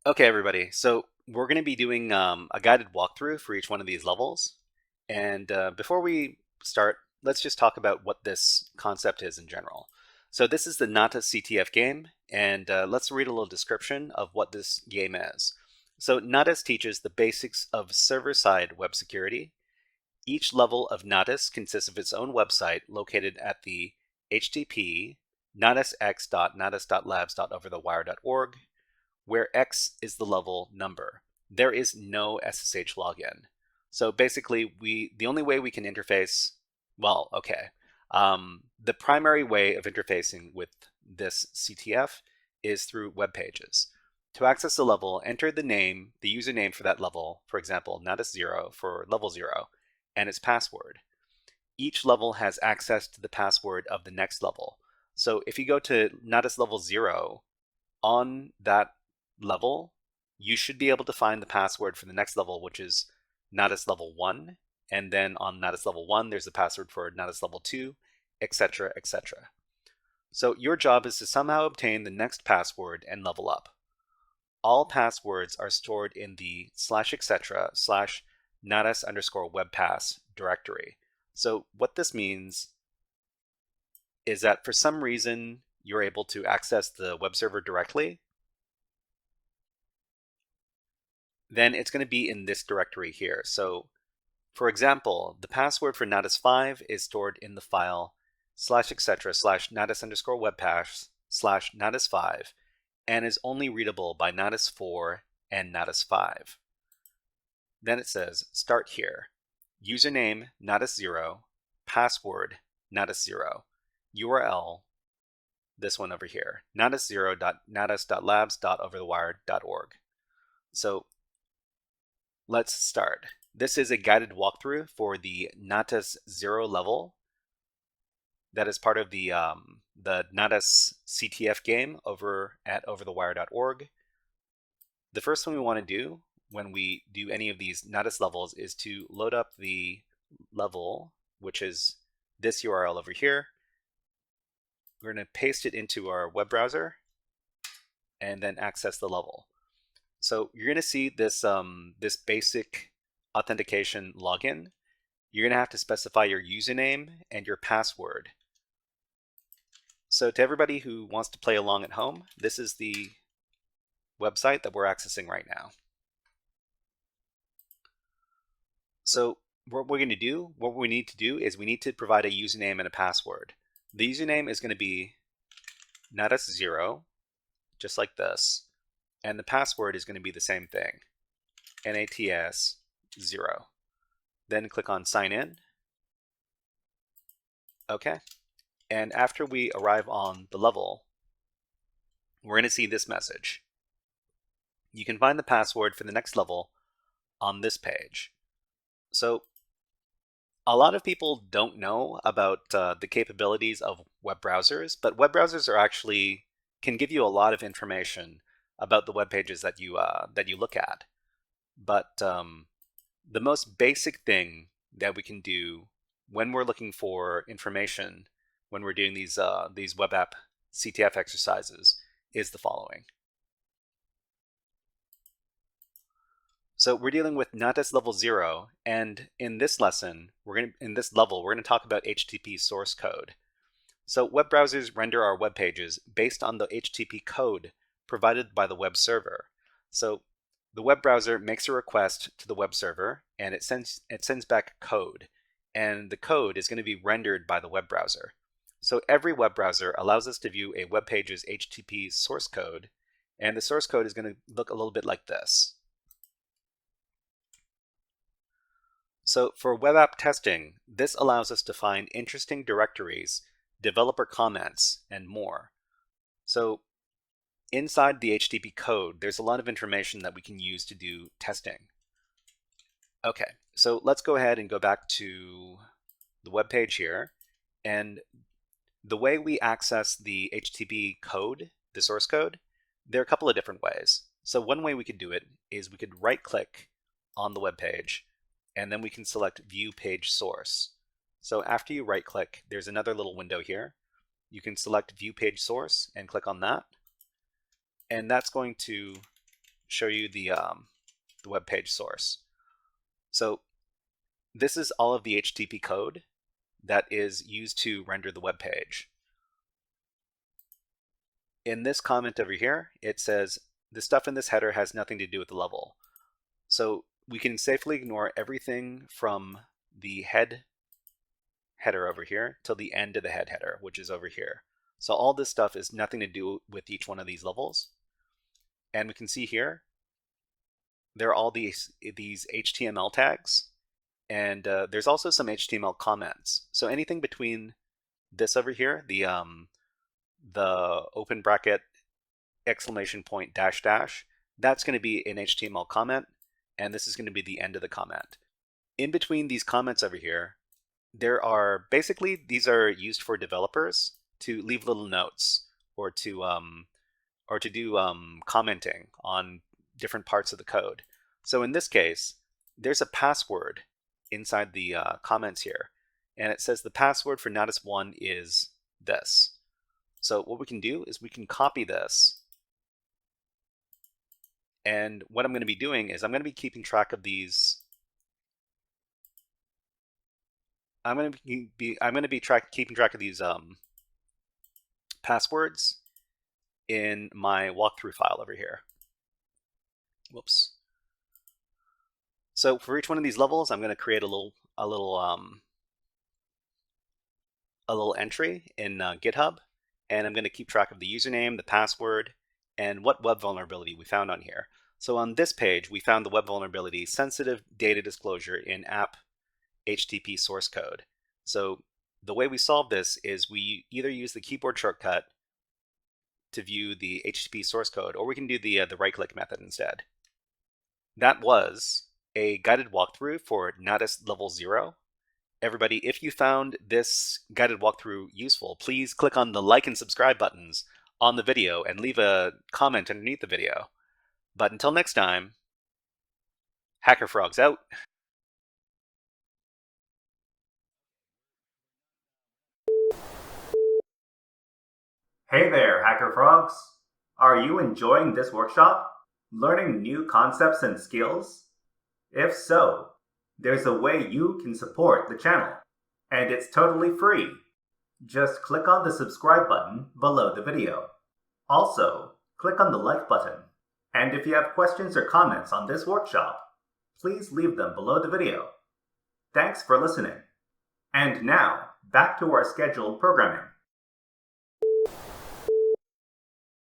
Okay, everybody. So we're going to be doing a guided walkthrough for each one of these levels. And before we start, let's just talk about what this concept is in general. So this is the Natas CTF game, and let's read a little description of what this game is. So Natas teaches the basics of server-side web security. Each level of Natas consists of its own website located at the http natasx.natas.labs.overthewire.org, where X is the level number. There is no SSH login. So basically, the only way we can interface, well, okay, the primary way of interfacing with this CTF is through web pages. To access the level, enter the username for that level, for example, Natas0 for level 0, and its password. Each level has access to the password of the next level. So if you go to Natas level 0, on that level, you should be able to find the password for the next level, which is Natas level 1. And then on Natas level 1, there's the password for Natas level 2, etc., etc. So your job is to somehow obtain the next password and level up. All passwords are stored in the /etc/natas_webpass directory. So what this means is that for some reason you're able to access the web server directly, then it's going to be in this directory here. So for example, the password for Natas5 is stored in the file /etc/natas_webpass/natas5 and is only readable by Natas4 and Natas5. Then it says start here. Username Natas0, password Natas0, URL, this one over here, natas0.natas.labs.overthewire.org. So let's start. This is a guided walkthrough for the Natas 0 level that is part of the Natas CTF game over at overthewire.org. The first thing we want to do when we do any of these Natas levels is to load up the level, which is this URL over here. We're going to paste it into our web browser and then access the level. So you're going to see this, this basic authentication login. You're going to have to specify your username and your password. So to everybody who wants to play along at home, this is the website that we're accessing right now. So what we need to do is we need to provide a username and a password. The username is going to be Natas0, just like this. And the password is going to be the same thing, Natas0. Then click on sign in. Okay. And after we arrive on the level, we're going to see this message. You can find the password for the next level on this page. So a lot of people don't know about the capabilities of web browsers, but web browsers can give you a lot of information about the web pages that you look at. But the most basic thing that we can do when we're looking for information, when we're doing these web app CTF exercises, is the following. So we're dealing with Natas level 0, and in this lesson, we're going to talk about HTTP source code. So web browsers render our web pages based on the HTTP code provided by the web server. So the web browser makes a request to the web server, and it sends back code, and the code is going to be rendered by the web browser. So every web browser allows us to view a web page's HTTP source code, and the source code is going to look a little bit like this. So for web app testing, this allows us to find interesting directories, developer comments, and more. So inside the HTTP code, there's a lot of information that we can use to do testing. Okay, so let's go ahead and go back to the web page here. And the way we access the HTTP code, the source code, there are a couple of different ways. So one way we could do it is we could right-click on the web page, and then we can select View Page Source. So after you right-click, there's another little window here. You can select View Page Source and click on that, and that's going to show you the web page source. So this is all of the HTTP code that is used to render the web page. In this comment over here, it says the stuff in this header has nothing to do with the level. So we can safely ignore everything from the header over here till the end of the header, which is over here. So all this stuff is nothing to do with each one of these levels. And we can see here, there are all these HTML tags, and there's also some HTML comments. So anything between this over here, the open bracket, exclamation point, dash dash, that's going to be an HTML comment, and this is going to be the end of the comment. In between these comments over here, there are basically, these are used for developers to leave little notes or to do commenting on different parts of the code. So in this case, there's a password inside the comments here, and it says the password for Natas 1 is this. So what we can do is we can copy this, and what I'm going to be doing is I'm going to be keeping track of these. I'm going to be keeping track of these passwords in my walkthrough file over here. Whoops. So for each one of these levels, I'm going to create a little entry in GitHub, and I'm going to keep track of the username, the password, and what web vulnerability we found on here. So on this page, we found the web vulnerability sensitive data disclosure in app HTTP source code. So the way we solve this is we either use the keyboard shortcut to view the HTTP source code, or we can do the right-click method instead. That was a guided walkthrough for Natas Level 0. Everybody, if you found this guided walkthrough useful, please click on the like and subscribe buttons on the video and leave a comment underneath the video. But until next time, HackerFrogs out. Hey there, HackerFrogs! Are you enjoying this workshop? Learning new concepts and skills? If so, there's a way you can support the channel, and it's totally free. Just click on the subscribe button below the video. Also, click on the like button. And if you have questions or comments on this workshop, please leave them below the video. Thanks for listening. And now, back to our scheduled programming.